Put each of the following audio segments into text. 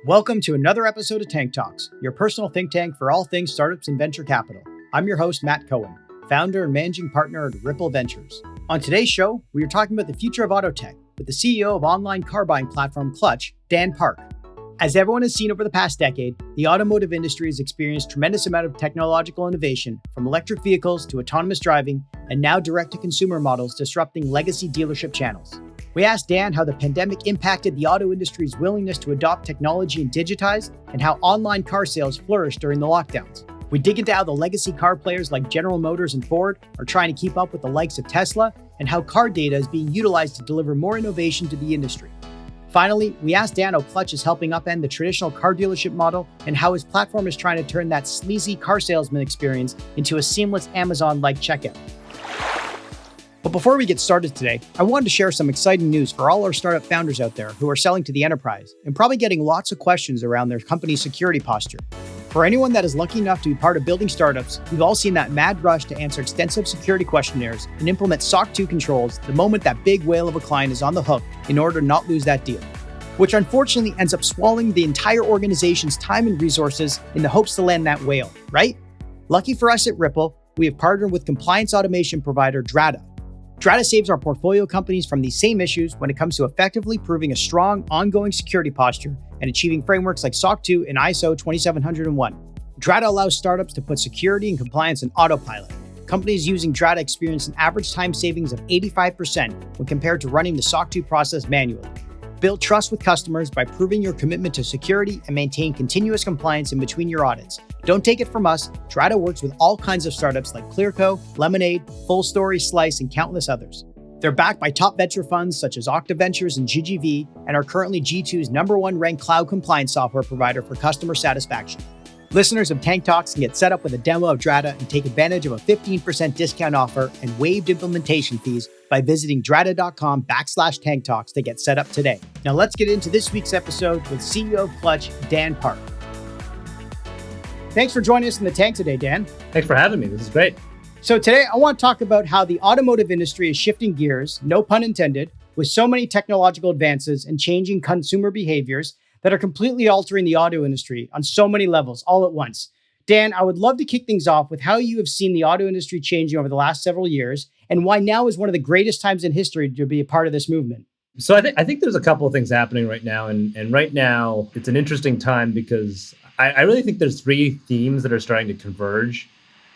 Welcome to another episode of Tank Talks, your personal think tank for all things startups and venture capital. I'm your host, Matt Cohen, founder and managing partner at Ripple Ventures. On today's show, we are talking about the future of auto tech with the CEO of online car buying platform Clutch, Dan Park. As everyone has seen over the past decade, the automotive industry has experienced a tremendous amount of technological innovation, from electric vehicles to autonomous driving, and now direct-to-consumer models disrupting legacy dealership channels. We asked Dan how the pandemic impacted the auto industry's willingness to adopt technology and digitize, and how online car sales flourished during the lockdowns. We dig into how the legacy car players like General Motors and Ford are trying to keep up with the likes of Tesla, and how car data is being utilized to deliver more innovation to the industry. Finally, we asked Dan how Clutch is helping upend the traditional car dealership model and how his platform is trying to turn that sleazy car salesman experience into a seamless Amazon-like checkout. But before we get started today, I wanted to share some exciting news for all our startup founders out there who are selling to the enterprise and probably getting lots of questions around their company's security posture. For anyone that is lucky enough to be part of building startups, we've all seen that mad rush to answer extensive security questionnaires and implement SOC 2 controls the moment that big whale of a client is on the hook in order to not lose that deal, which unfortunately ends up swallowing the entire organization's time and resources in the hopes to land that whale, right? Lucky for us at Ripple, we have partnered with compliance automation provider Drata. Drata saves our portfolio companies from these same issues when it comes to effectively proving a strong, ongoing security posture and achieving frameworks like SOC 2 and ISO 27001. Drata allows startups to put security and compliance in autopilot. Companies using Drata experience an average time savings of 85% when compared to running the SOC 2 process manually. Build trust with customers by proving your commitment to security and maintain continuous compliance in between your audits. Don't take it from us, Drata works with all kinds of startups like Clearco, Lemonade, Full Story, Slice, and countless others. They're backed by top venture funds such as Octa Ventures and GGV, and are currently G2's #1 ranked cloud compliance software provider for customer satisfaction. Listeners of Tank Talks can get set up with a demo of Drata and take advantage of a 15% discount offer and waived implementation fees by visiting drata.com/Tank Talks to get set up today. Now let's get into this week's episode with CEO of Clutch, Dan Park. Thanks for joining us in the tank today, Dan. Thanks for having me. This is great. So today I want to talk about how the automotive industry is shifting gears, no pun intended, with so many technological advances and changing consumer behaviors that are completely altering the auto industry on so many levels all at once. Dan, I would love to kick things off with how you have seen the auto industry changing over the last several years and why now is one of the greatest times in history to be a part of this movement. So I think there's a couple of things happening right now. And right now, it's an interesting time because I really think there's three themes that are starting to converge.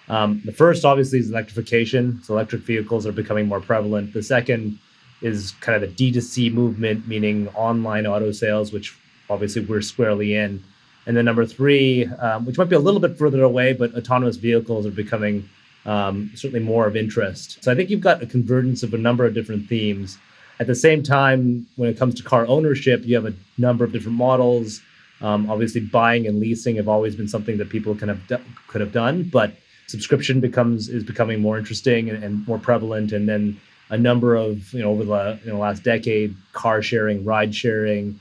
The first, obviously, is electrification. So electric vehicles are becoming more prevalent. The second is kind of the D2C movement, meaning online auto sales, which obviously we're squarely in. And then number three, which might be a little bit further away, but autonomous vehicles are becoming certainly more of interest. So I think you've got a convergence of a number of different themes. At the same time, when it comes to car ownership, you have a number of different models. Obviously, buying and leasing have always been something that people could have done, but subscription is becoming more interesting and more prevalent. And then a number of over the last decade, car sharing, ride sharing,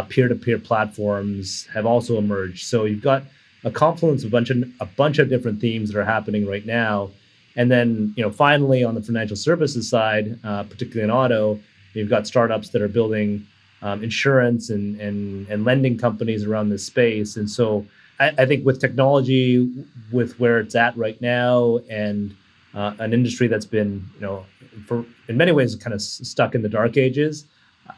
peer-to-peer platforms have also emerged. So you've got a confluence of a bunch of different themes that are happening right now. And then finally, on the financial services side, particularly in auto, you've got startups that are building insurance and lending companies around this space. And so I think with technology, with where it's at right now, and an industry that's been, in many ways, kind of stuck in the dark ages,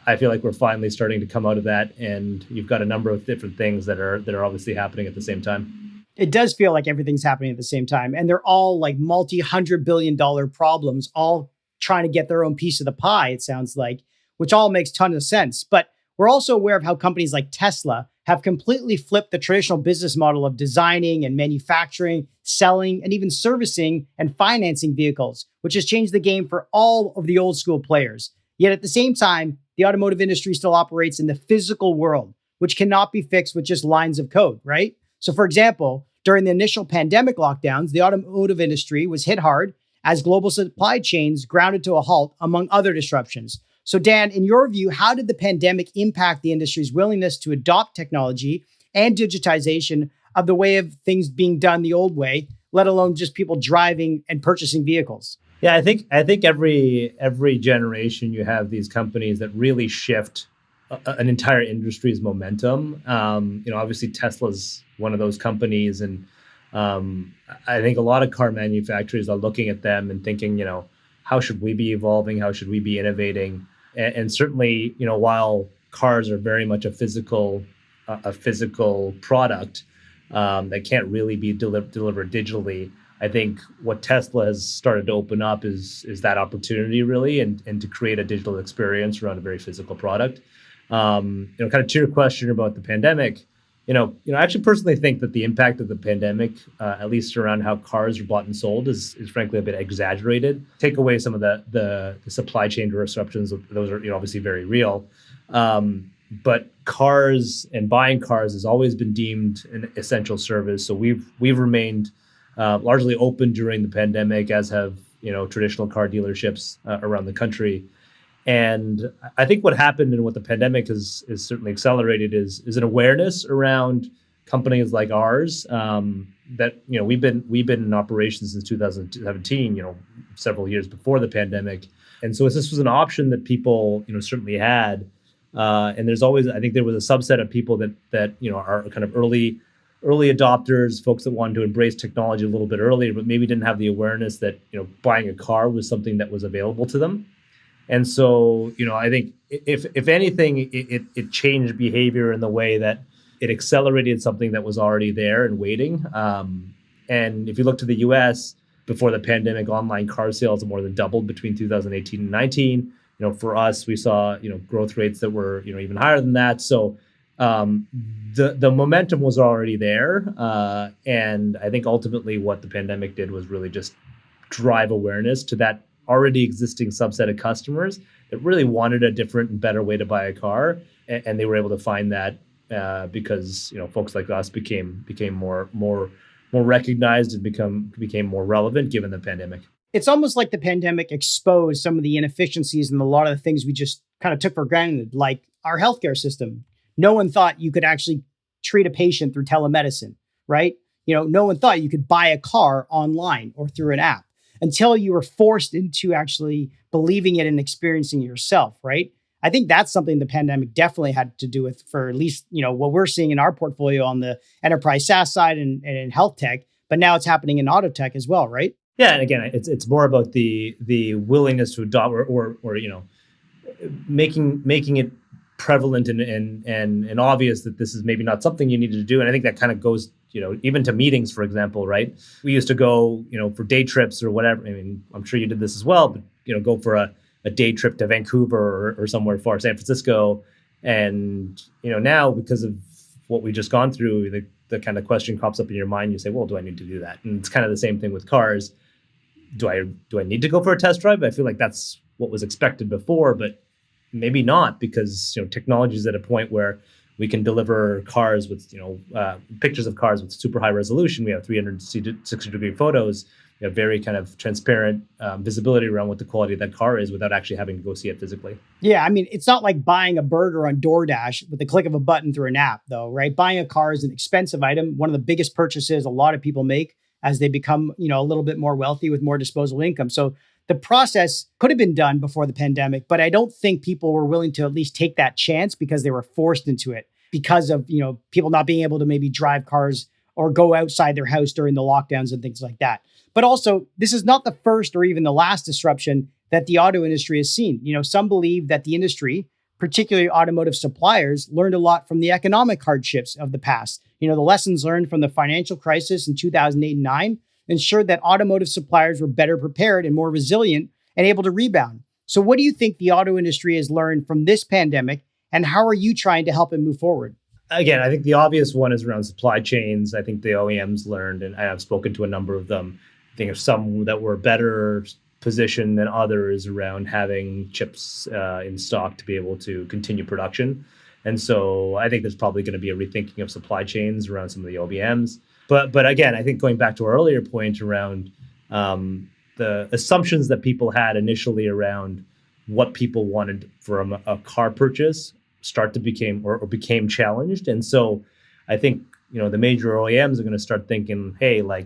I feel like we're finally starting to come out of that. And you've got a number of different things that are obviously happening at the same time. It does feel like everything's happening at the same time. And they're all like multi-$100 billion problems, all trying to get their own piece of the pie, it sounds like, which all makes tons of sense. But we're also aware of how companies like Tesla have completely flipped the traditional business model of designing and manufacturing, selling, and even servicing and financing vehicles, which has changed the game for all of the old school players. Yet at the same time, the automotive industry still operates in the physical world, which cannot be fixed with just lines of code, right? So for example, during the initial pandemic lockdowns, the automotive industry was hit hard as global supply chains grounded to a halt, among other disruptions. So Dan, in your view, how did the pandemic impact the industry's willingness to adopt technology and digitization of the way of things being done the old way, let alone just people driving and purchasing vehicles? Yeah, I think every generation you have these companies that really shift an entire industry's momentum. Obviously Tesla's one of those companies, and I think a lot of car manufacturers are looking at them and thinking, how should we be evolving? How should we be innovating? And certainly, while cars are very much a physical product that can't really be delivered digitally, I think what Tesla has started to open up is that opportunity really, and to create a digital experience around a very physical product. Kind of to your question about the pandemic, I actually personally think that the impact of the pandemic, at least around how cars are bought and sold, is frankly a bit exaggerated. Take away some of the supply chain disruptions; those are obviously very real. But cars and buying cars has always been deemed an essential service. So we've remained largely open during the pandemic, as have traditional car dealerships around the country. And I think what happened and what the pandemic has certainly accelerated is an awareness around companies like ours, that we've been in operation since 2017, several years before the pandemic. And so this was an option that people certainly had. And there's always, I think there was a subset of people that are kind of early adopters, folks that wanted to embrace technology a little bit earlier, but maybe didn't have the awareness that buying a car was something that was available to them. And so, I think if anything, it changed behavior in the way that it accelerated something that was already there and waiting. And if you look to the U.S. before the pandemic, online car sales more than doubled between 2018 and 19. For us, we saw growth rates that were even higher than that. So the momentum was already there, and I think ultimately what the pandemic did was really just drive awareness to that already existing subset of customers that really wanted a different and better way to buy a car, and they were able to find that because folks like us became more recognized and became more relevant given the pandemic. It's almost like the pandemic exposed some of the inefficiencies and a lot of the things we just kind of took for granted, like our healthcare system. No one thought you could actually treat a patient through telemedicine, right? No one thought you could buy a car online or through an app until you were forced into actually believing it and experiencing it yourself, right? I think that's something the pandemic definitely had to do with, for at least, what we're seeing in our portfolio on the enterprise SaaS side and in health tech, but now it's happening in auto tech as well, right? Yeah, and again, it's more about the willingness to adopt or making it prevalent and obvious that this is maybe not something you need to do. And I think that kind of goes, even to meetings, for example, right? We used to go, for day trips or whatever. I mean, I'm sure you did this as well, but, go for a day trip to Vancouver or somewhere far, San Francisco. And, now because of what we just gone through, the kind of question pops up in your mind. You say, well, do I need to do that? And it's kind of the same thing with cars. Do I need to go for a test drive? I feel like that's what was expected before, but maybe not, because technology is at a point where we can deliver cars with pictures of cars with super high resolution. We have 360-degree photos. We have very kind of transparent visibility around what the quality of that car is without actually having to go see it physically. Yeah, I mean, it's not like buying a burger on DoorDash with the click of a button through an app, though, right? Buying a car is an expensive item. One of the biggest purchases a lot of people make as they become, a little bit more wealthy with more disposable income. So the process could have been done before the pandemic, but I don't think people were willing to at least take that chance because they were forced into it because of, people not being able to maybe drive cars or go outside their house during the lockdowns and things like that. But also, this is not the first or even the last disruption that the auto industry has seen. Some believe that the industry, particularly automotive suppliers, learned a lot from the economic hardships of the past. The lessons learned from the financial crisis in 2008 and 9 ensured that automotive suppliers were better prepared and more resilient and able to rebound. So what do you think the auto industry has learned from this pandemic, and how are you trying to help it move forward? Again, I think the obvious one is around supply chains. I think the OEMs learned, and I have spoken to a number of them. I think of some that were better positioned than others around having chips in stock to be able to continue production. And so I think there's probably going to be a rethinking of supply chains around some of the OEMs. But again, I think going back to our earlier point around the assumptions that people had initially around what people wanted from a car purchase start to became challenged. And so I think, the major OEMs are going to start thinking, hey, why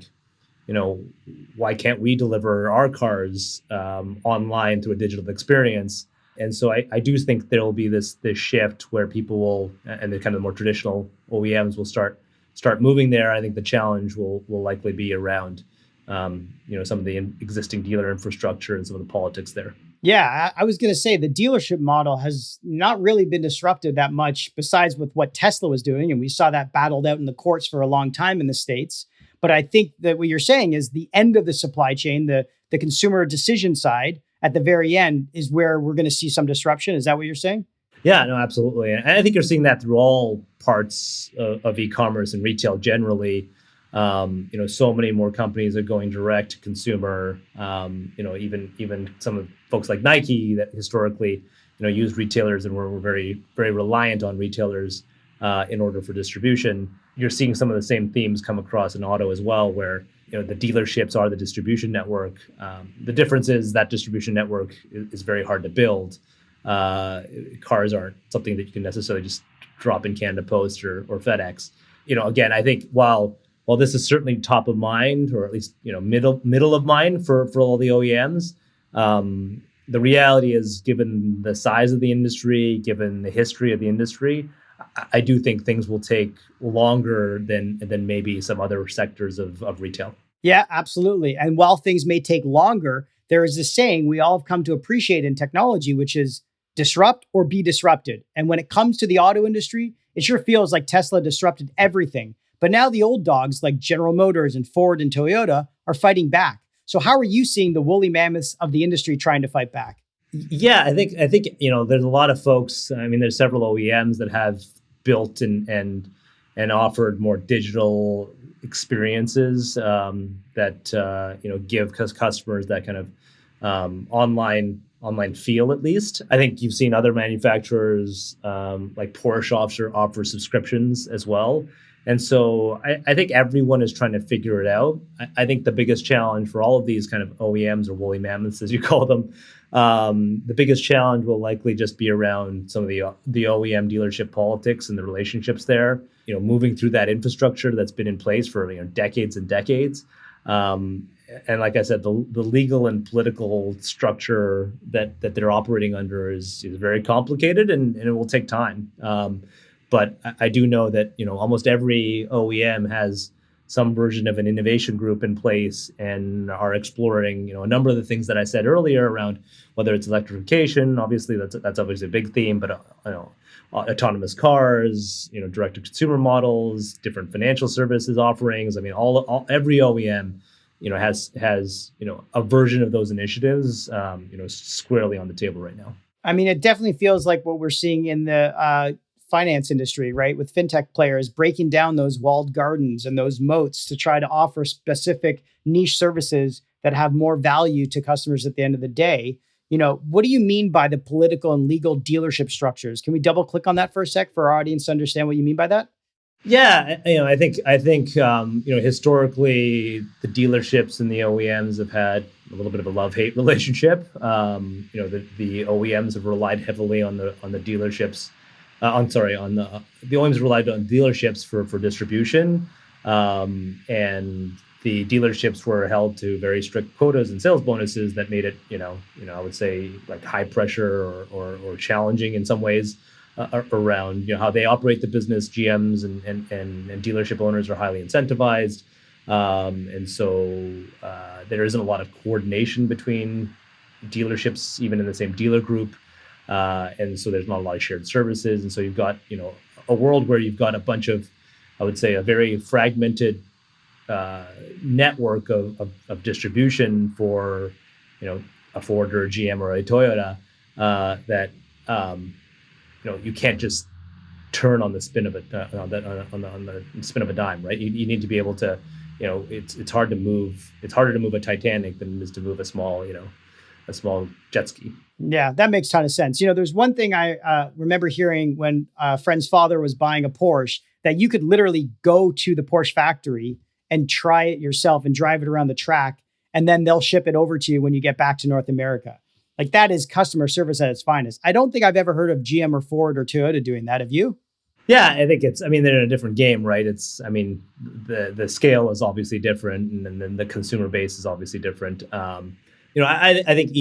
can't we deliver our cars online through a digital experience? And so I do think there will be this shift where people will, and the kind of more traditional OEMs will start moving there. I think the challenge will likely be around some of the existing dealer infrastructure and some of the politics there. Yeah, I was going to say the dealership model has not really been disrupted that much besides with what Tesla was doing. And we saw that battled out in the courts for a long time in the States. But I think that what you're saying is the end of the supply chain, the consumer decision side at the very end is where we're going to see some disruption. Is that what you're saying? Yeah, no, absolutely. And I think you're seeing that through all parts of e-commerce and retail generally. So many more companies are going direct to consumer. Even some of folks like Nike that historically, used retailers and were very, very reliant on retailers in order for distribution. You're seeing some of the same themes come across in auto as well, where the dealerships are the distribution network. The difference is that distribution network is very hard to build. Cars aren't something that you can necessarily just drop in Canada Post or FedEx. Again, I think while this is certainly top of mind, or at least middle of mind for all the OEMs, the reality is, given the size of the industry, given the history of the industry, I do think things will take longer than maybe some other sectors of retail. Yeah, absolutely. And while things may take longer, there is this saying we all have come to appreciate in technology, which is disrupt or be disrupted. And when it comes to the auto industry, it sure feels like Tesla disrupted everything. But now the old dogs like General Motors and Ford and Toyota are fighting back. So how are you seeing the woolly mammoths of the industry trying to fight back? Yeah, I think there's a lot of folks. I mean, there's several OEMs that have built and offered more digital experiences that give customers that kind of online feel. At least I think you've seen other manufacturers like Porsche offer subscriptions as well. And so I think everyone is trying to figure it out. I think the biggest challenge for all of these kind of OEMs, or woolly mammoths, as you call them, the biggest challenge will likely just be around some of the OEM dealership politics and the relationships there. Moving through that infrastructure that's been in place for decades and decades. And like I said, the legal and political structure that they're operating under is very complicated, and it will take time. But I do know that almost every OEM has some version of an innovation group in place and are exploring a number of the things that I said earlier around whether it's electrification. Obviously, that's obviously a big theme, but autonomous cars, direct to consumer models, different financial services offerings. I mean, every OEM has a version of those initiatives squarely on the table right now. I mean, it definitely feels like what we're seeing in the finance industry, right? With fintech players breaking down those walled gardens and those moats to try to offer specific niche services that have more value to customers at the end of the day. What do you mean by the political and legal dealership structures? Can we double click on that for a sec for our audience to understand what you mean by that? Yeah, I think historically the dealerships and the OEMs have had a little bit of a love-hate relationship. The OEMs have relied heavily on the dealerships. The OEMs relied on dealerships for distribution, and the dealerships were held to very strict quotas and sales bonuses that made it, I would say like high pressure or challenging in some ways around how they operate the business. GMs and dealership owners are highly incentivized, and so there isn't a lot of coordination between dealerships, even in the same dealer group. And so there's not a lot of shared services. And so you've got, a world where you've got a bunch of, I would say, a very fragmented network of distribution for, a Ford or a GM or a Toyota that, you can't just turn on the spin of on the spin of a dime, right? You need to be able to, it's hard to move. It's harder to move a Titanic than it is to move a small jet ski. Yeah, that makes a ton of sense. There's one thing I remember hearing when a friend's father was buying a Porsche, that you could literally go to the Porsche factory and try it yourself and drive it around the track, and then they'll ship it over to you when you get back to North America. Like, that is customer service at its finest. I don't think I've ever heard of GM or Ford or Toyota doing that. Have you? Yeah, I think they're in a different game, right? The scale is obviously different, and then the consumer base is obviously different. I think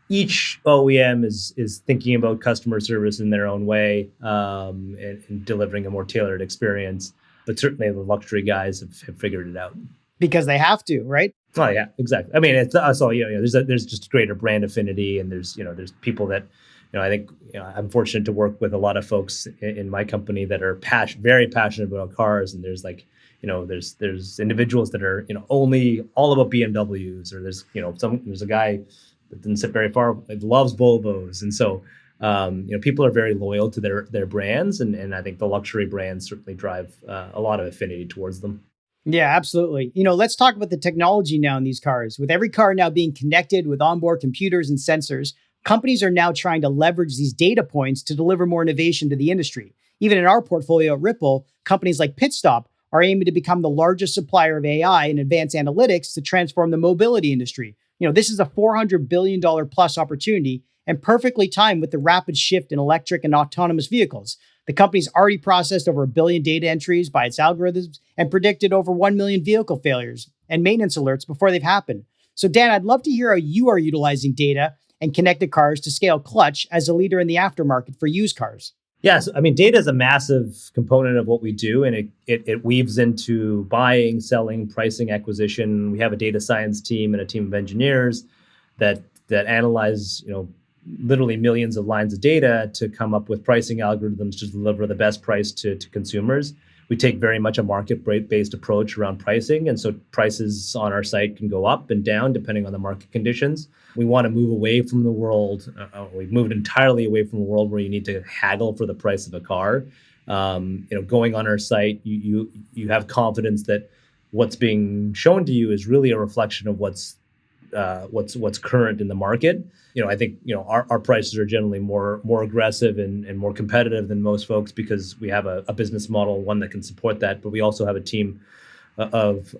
each OEM is thinking about customer service in their own way, and delivering a more tailored experience. But certainly the luxury guys have figured it out. Because they have to, right? Oh yeah, exactly. I mean, it's also, there's just greater brand affinity, and there's people that, I think, I'm fortunate to work with a lot of folks in my company that are very passionate about cars, and there's like, there's individuals that are, only all about BMWs, or there's a guy that didn't sit very far that loves Volvos, and so people are very loyal to their brands, and I think the luxury brands certainly drive a lot of affinity towards them. Yeah, absolutely. Let's talk about the technology now in these cars. With every car now being connected with onboard computers and sensors, companies are now trying to leverage these data points to deliver more innovation to the industry. Even in our portfolio at Ripple, companies like Pitstop are aiming to become the largest supplier of AI and advanced analytics to transform the mobility industry. This is a $400 billion plus opportunity and perfectly timed with the rapid shift in electric and autonomous vehicles. The company's already processed over 1 billion data entries by its algorithms and predicted over 1 million vehicle failures and maintenance alerts before they've happened. So, Dan, I'd love to hear how you are utilizing data and connected cars to scale Clutch as a leader in the aftermarket for used cars. Yes, I mean, data is a massive component of what we do, and it weaves into buying, selling, pricing, acquisition. We have a data science team and a team of engineers that analyze, literally millions of lines of data to come up with pricing algorithms to deliver the best price to consumers. We take very much a market-based approach around pricing, and so prices on our site can go up and down depending on the market conditions. We want to move away from the world. We've moved entirely away from a world where you need to haggle for the price of a car. Going on our site, you have confidence that what's being shown to you is really a reflection of what's current in the market. I think our prices are generally more aggressive and more competitive than most folks because we have a business model, one that can support that. But we also have a team of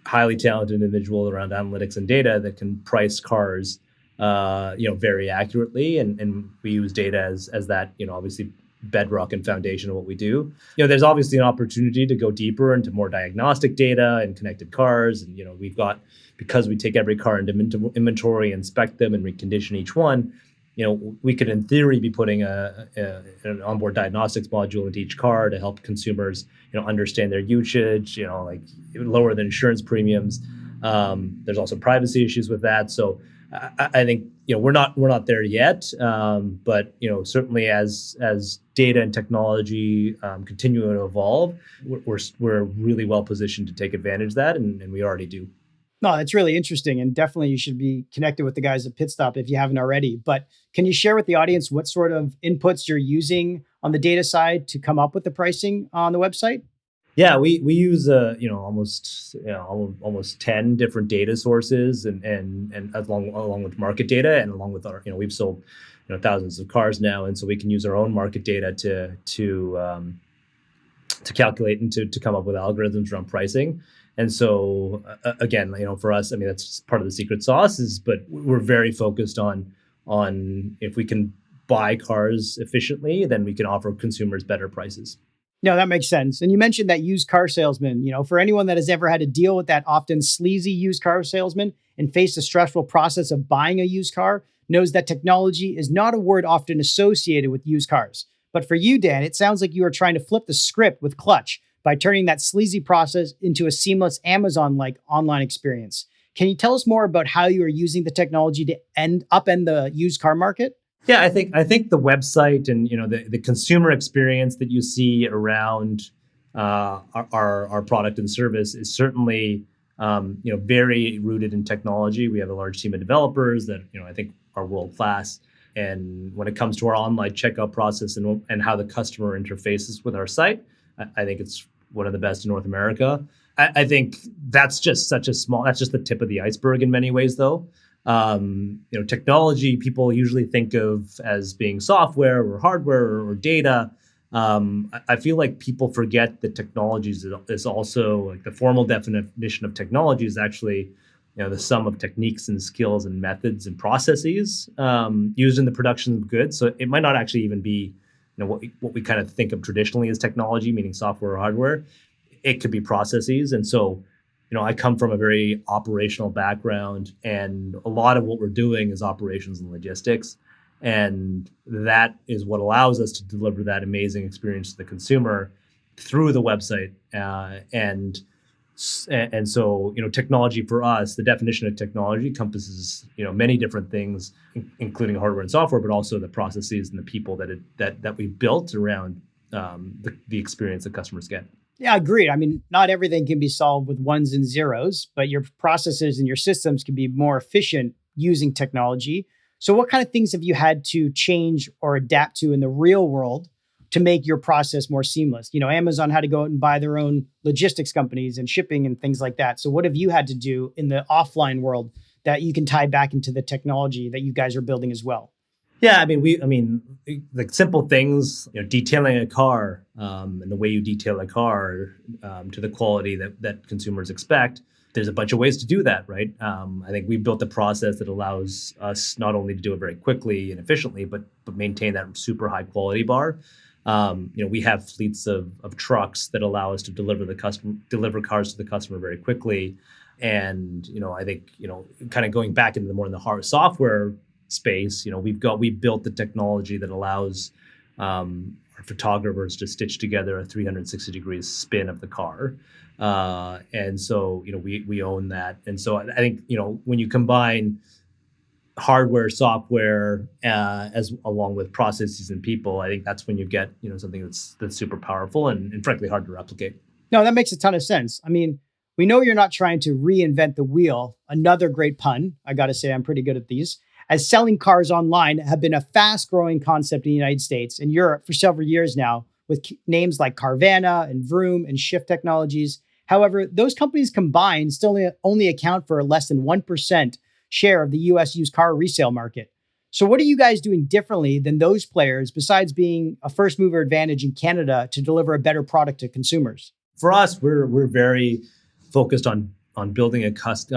highly talented individuals around analytics and data that can price cars very accurately, and we use data as that obviously bedrock and foundation of what we do. There's obviously an opportunity to go deeper into more diagnostic data and connected cars, and we've got, because we take every car into inventory, inspect them, and recondition each one. We could, in theory, be putting an onboard diagnostics module into each car to help consumers, understand their usage, like lower the insurance premiums. There's also privacy issues with that. So I think we're not there yet, but certainly as data and technology continue to evolve, we're really well positioned to take advantage of that, and we already do. No, that's really interesting. And definitely you should be connected with the guys at Pitstop if you haven't already. But can you share with the audience what sort of inputs you're using on the data side to come up with the pricing on the website? Yeah, we use almost 10 different data sources and along with market data, and along with our we've sold thousands of cars now, and so we can use our own market data to calculate and to come up with algorithms around pricing. And so again, for us, I mean, that's part of the secret sauce but we're very focused on if we can buy cars efficiently, then we can offer consumers better prices. No, that makes sense. And you mentioned that used car salesman. For anyone that has ever had to deal with that often sleazy used car salesman and face the stressful process of buying a used car, knows that technology is not a word often associated with used cars. But for you, Dan, it sounds like you are trying to flip the script with Clutch by turning that sleazy process into a seamless Amazon-like online experience. Can you tell us more about how you are using the technology to upend the used car market? Yeah, I think the website and the consumer experience that you see around our product and service is certainly very rooted in technology. We have a large team of developers that I think are world class. And when it comes to our online checkout process and how the customer interfaces with our site, I think it's one of the best in North America. I think that's just that's just the tip of the iceberg in many ways, though. Technology people usually think of as being software or hardware or data. I feel like people forget that technology is also, like, the formal definition of technology is actually the sum of techniques and skills and methods and processes used in the production of goods. So it might not actually even be what we kind of think of traditionally as technology, meaning software or hardware. It could be processes. And so I come from a very operational background, and a lot of what we're doing is operations and logistics. And that is what allows us to deliver that amazing experience to the consumer through the website. And so, technology for us, the definition of technology encompasses, many different things, including hardware and software, but also the processes and the people that we built around the experience that customers get. Yeah, agreed. I mean, not everything can be solved with ones and zeros, but your processes and your systems can be more efficient using technology. So, what kind of things have you had to change or adapt to in the real world to make your process more seamless? Amazon had to go out and buy their own logistics companies and shipping and things like that. So, what have you had to do in the offline world that you can tie back into the technology that you guys are building as well? Yeah, like simple things, detailing a car, and the way you detail a car to the quality that consumers expect. There's a bunch of ways to do that, right? I think we built a process that allows us not only to do it very quickly and efficiently, but maintain that super high quality bar. We have fleets of trucks that allow us to deliver cars to the customer very quickly. And I think kind of going back into the hard software space, we built the technology that allows our photographers to stitch together a 360 degrees spin of the car. And so, we own that. And so I think, when you combine hardware, software, as along with processes and people, I think that's when you get, something that's super powerful and frankly hard to replicate. No, that makes a ton of sense. I mean, we know you're not trying to reinvent the wheel. Another great pun. I got to say, I'm pretty good at these. As selling cars online have been a fast-growing concept in the United States and Europe for several years now, with names like Carvana and Vroom and Shift Technologies. However, those companies combined still only account for less than 1% share of the US used car resale market. So what are you guys doing differently than those players besides being a first mover advantage in Canada to deliver a better product to consumers? For us, we're very focused on building a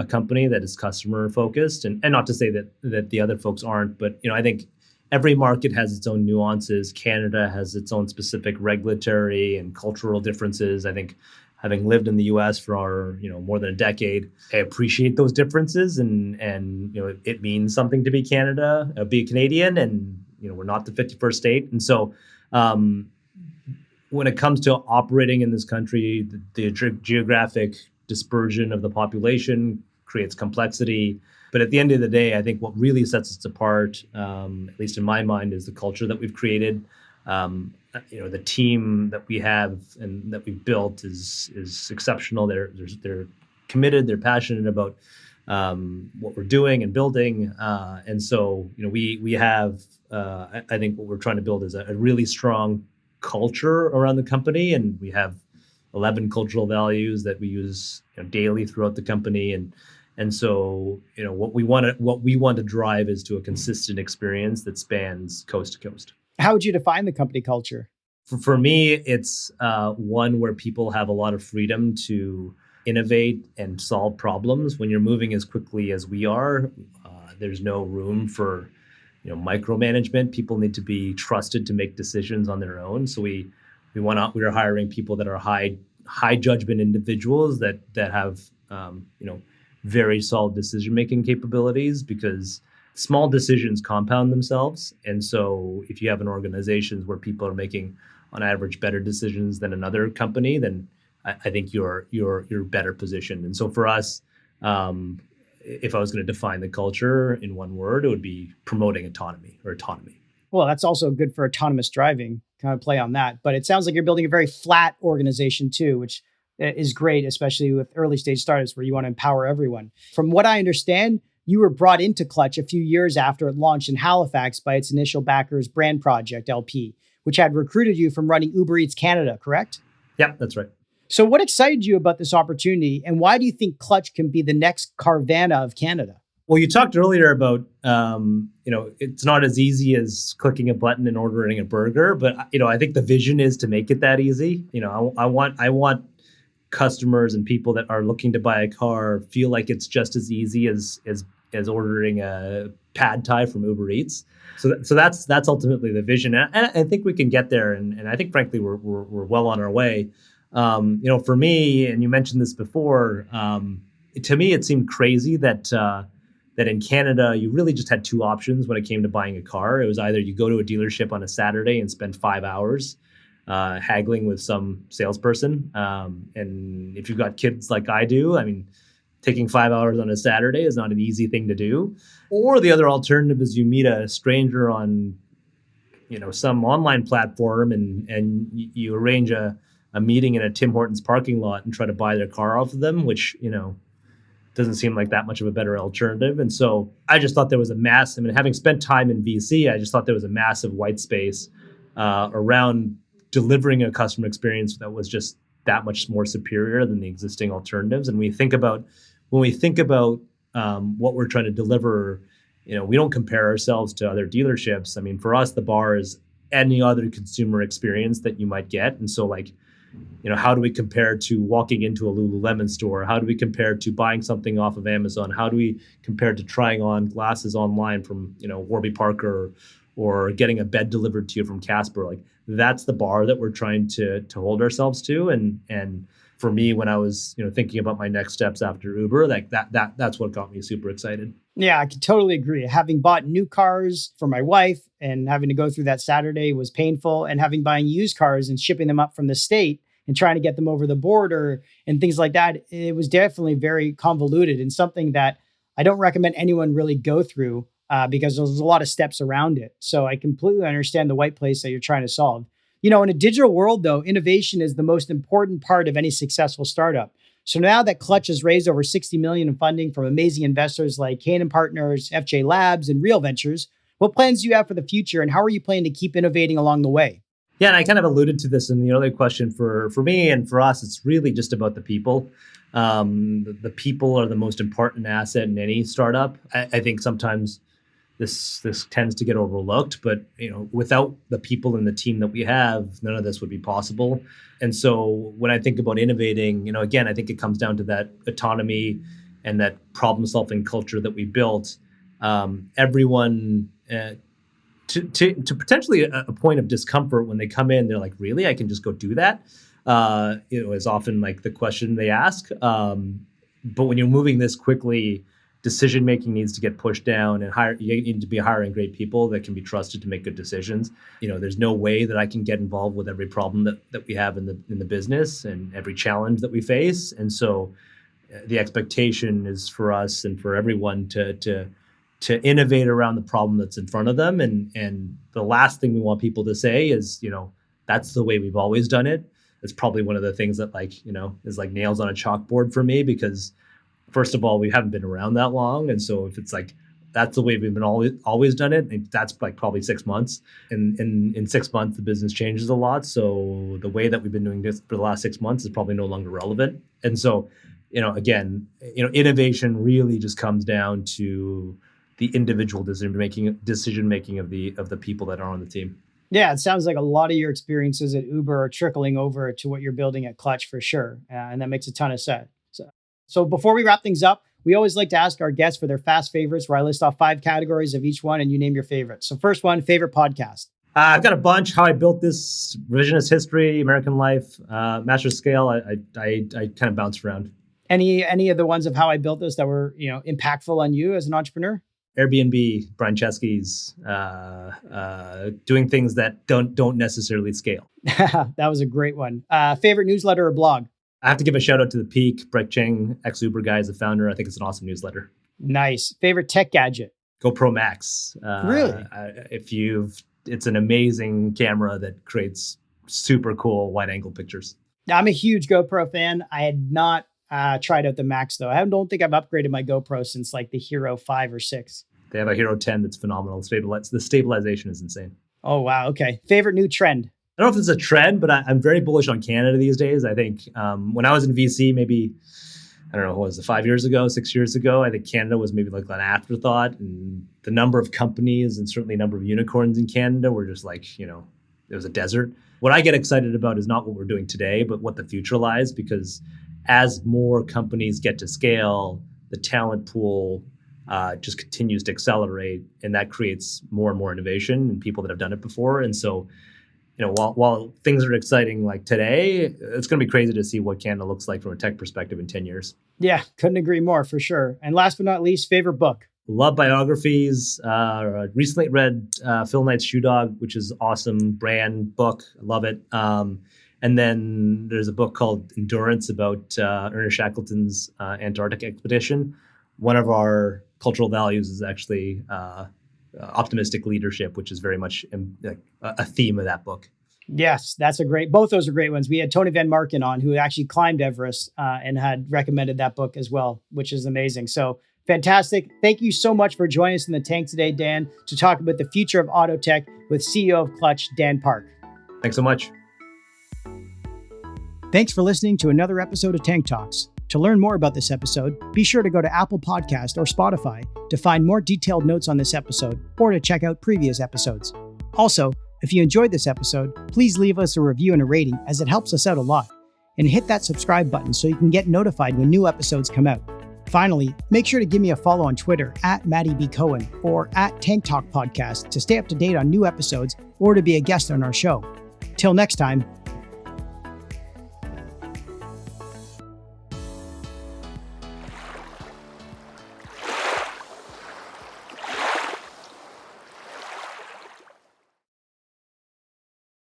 company that is customer focused, and not to say that the other folks aren't, but I think every market has its own nuances. Canada has its own specific regulatory and cultural differences. I think having lived in the US for more than a decade, I appreciate those differences, and it means something to be be a Canadian, and we're not the 51st state, and so. When it comes to operating in this country, the geographic dispersion of the population creates complexity. But at the end of the day, I think what really sets us apart, at least in my mind, is the culture that we've created. The team that we have and that we've built is exceptional. They're committed. They're passionate about what we're doing and building. And so, we have. I think what we're trying to build is a really strong culture around the company, and we have 11 cultural values that we use daily throughout the company, and so what we want to drive is to a consistent experience that spans coast to coast. How would you define the company culture? For me, it's one where people have a lot of freedom to innovate and solve problems. When you're moving as quickly as we are, there's no room for micromanagement. People need to be trusted to make decisions on their own. So we are hiring people that are high judgment individuals that have very solid decision making capabilities, because small decisions compound themselves. And so if you have an organization where people are making on average better decisions than another company, then I think you're better positioned. And so for us, if I was going to define the culture in one word, it would be promoting autonomy. Well, that's also good for autonomous driving, kind of play on that. But it sounds like you're building a very flat organization too, which is great, especially with early stage startups where you want to empower everyone. From what I understand, you were brought into Clutch a few years after it launched in Halifax by its initial backers, Brand Project LP, which had recruited you from running Uber Eats Canada, correct? Yeah, that's right. So what excited you about this opportunity, and why do you think Clutch can be the next Carvana of Canada? Well, you talked earlier about, it's not as easy as clicking a button and ordering a burger, but, I think the vision is to make it that easy. I want customers and people that are looking to buy a car feel like it's just as easy as ordering a pad thai from Uber Eats. So that's ultimately the vision. And I think we can get there. And I think, frankly, we're well on our way. For me, and you mentioned this before, to me, it seemed crazy that in Canada, you really just had two options when it came to buying a car. It was either you go to a dealership on a Saturday and spend 5 hours haggling with some salesperson. And if you've got kids like I do, I mean, taking 5 hours on a Saturday is not an easy thing to do. Or the other alternative is you meet a stranger on, some online platform and you arrange a meeting in a Tim Hortons parking lot and try to buy their car off of them, which, doesn't seem like that much of a better alternative. And so I just thought there was having spent time in VC, I just thought there was a massive white space around delivering a customer experience that was just that much more superior than the existing alternatives. And when we think about what we're trying to deliver, we don't compare ourselves to other dealerships. I mean, for us, the bar is any other consumer experience that you might get. And so how do we compare to walking into a Lululemon store? How do we compare to buying something off of Amazon? How do we compare to trying on glasses online from, Warby Parker or getting a bed delivered to you from Casper? Like that's the bar that we're trying to hold ourselves to. And for me, when I was, thinking about my next steps after Uber, like that's what got me super excited. Yeah, I can totally agree. Having bought new cars for my wife and having to go through that Saturday was painful. And having buying used cars and shipping them up from the state and trying to get them over the border and things like that, it was definitely very convoluted and something that I don't recommend anyone really go through because there's a lot of steps around it. So I completely understand the white place that you're trying to solve. In a digital world, though, innovation is the most important part of any successful startup. So now that Clutch has raised over $60 million in funding from amazing investors like Canaan Partners, FJ Labs, and Real Ventures, what plans do you have for the future and how are you planning to keep innovating along the way? Yeah, and I kind of alluded to this in the earlier question. For me and for us, it's really just about the people. The people are the most important asset in any startup. I think sometimes this tends to get overlooked, but without the people and the team that we have, none of this would be possible. And so when I think about innovating, again, I think it comes down to that autonomy and that problem-solving culture that we built. Everyone to potentially a point of discomfort when they come in, they're like, "Really? I can just go do that?" Is often like the question they ask. But when you're moving this quickly, decision making needs to get pushed down, and you need to be hiring great people that can be trusted to make good decisions. There's no way that I can get involved with every problem that we have in the business and every challenge that we face. And so the expectation is for us and for everyone to innovate around the problem that's in front of them. And the last thing we want people to say is, that's the way we've always done it. It's probably one of the things that is like nails on a chalkboard for me, because first of all, we haven't been around that long. And so if it's like, that's the way we've been always done it, that's like probably 6 months. And in 6 months, the business changes a lot. So the way that we've been doing this for the last 6 months is probably no longer relevant. And so, again, innovation really just comes down to the individual decision making of the people that are on the team. Yeah, it sounds like a lot of your experiences at Uber are trickling over to what you're building at Clutch for sure. And that makes a ton of sense. So before we wrap things up, we always like to ask our guests for their fast favorites, where I list off 5 categories of each one and you name your favorite. So first one, favorite podcast. I've got a bunch. How I Built This, Revisionist History, American Life, Master Scale. I kind of bounce around. Any of the ones of How I Built This that were impactful on you as an entrepreneur? Airbnb, Brian Chesky's, doing things that don't necessarily scale. That was a great one. Favorite newsletter or blog? I have to give a shout out to The Peak. Breck Cheng, ex-Uber guy, is the founder. I think it's an awesome newsletter. Nice. Favorite tech gadget? GoPro Max. Really? It's an amazing camera that creates super cool wide-angle pictures. I'm a huge GoPro fan. I had not tried out the Max, though. I don't think I've upgraded my GoPro since like the Hero 5 or 6. They have a Hero 10 that's phenomenal. The stabilization is insane. Oh, wow. Okay. Favorite new trend? I don't know if it's a trend, but I'm very bullish on Canada these days. I think when I was in VC, maybe, I don't know, what was it, 5 years ago, 6 years ago, I think Canada was maybe like an afterthought. And the number of companies and certainly number of unicorns in Canada were just like, it was a desert. What I get excited about is not what we're doing today, but what the future lies, because as more companies get to scale, the talent pool just continues to accelerate, and that creates more and more innovation and people that have done it before. And so, while things are exciting like today, it's going to be crazy to see what Canada looks like from a tech perspective in 10 years. Yeah, couldn't agree more for sure. And last but not least, favorite book. Love biographies. Recently read Phil Knight's Shoe Dog, which is awesome brand book. I love it. And then there's a book called Endurance about Ernest Shackleton's Antarctic expedition. One of our cultural values is actually optimistic leadership, which is very much a theme of that book. Yes, both those are great ones. We had Tony Van Marken on, who actually climbed Everest and had recommended that book as well, which is amazing. So fantastic. Thank you so much for joining us in the tank today, Dan, to talk about the future of auto tech with CEO of Clutch, Dan Park. Thanks so much. Thanks for listening to another episode of Tank Talks. To learn more about this episode, be sure to go to Apple Podcast or Spotify to find more detailed notes on this episode or to check out previous episodes. Also, if you enjoyed this episode, please leave us a review and a rating, as it helps us out a lot. And hit that subscribe button so you can get notified when new episodes come out. Finally, make sure to give me a follow on Twitter @MattyBCohen or @Tank Talk Podcast to stay up to date on new episodes or to be a guest on our show. Till next time,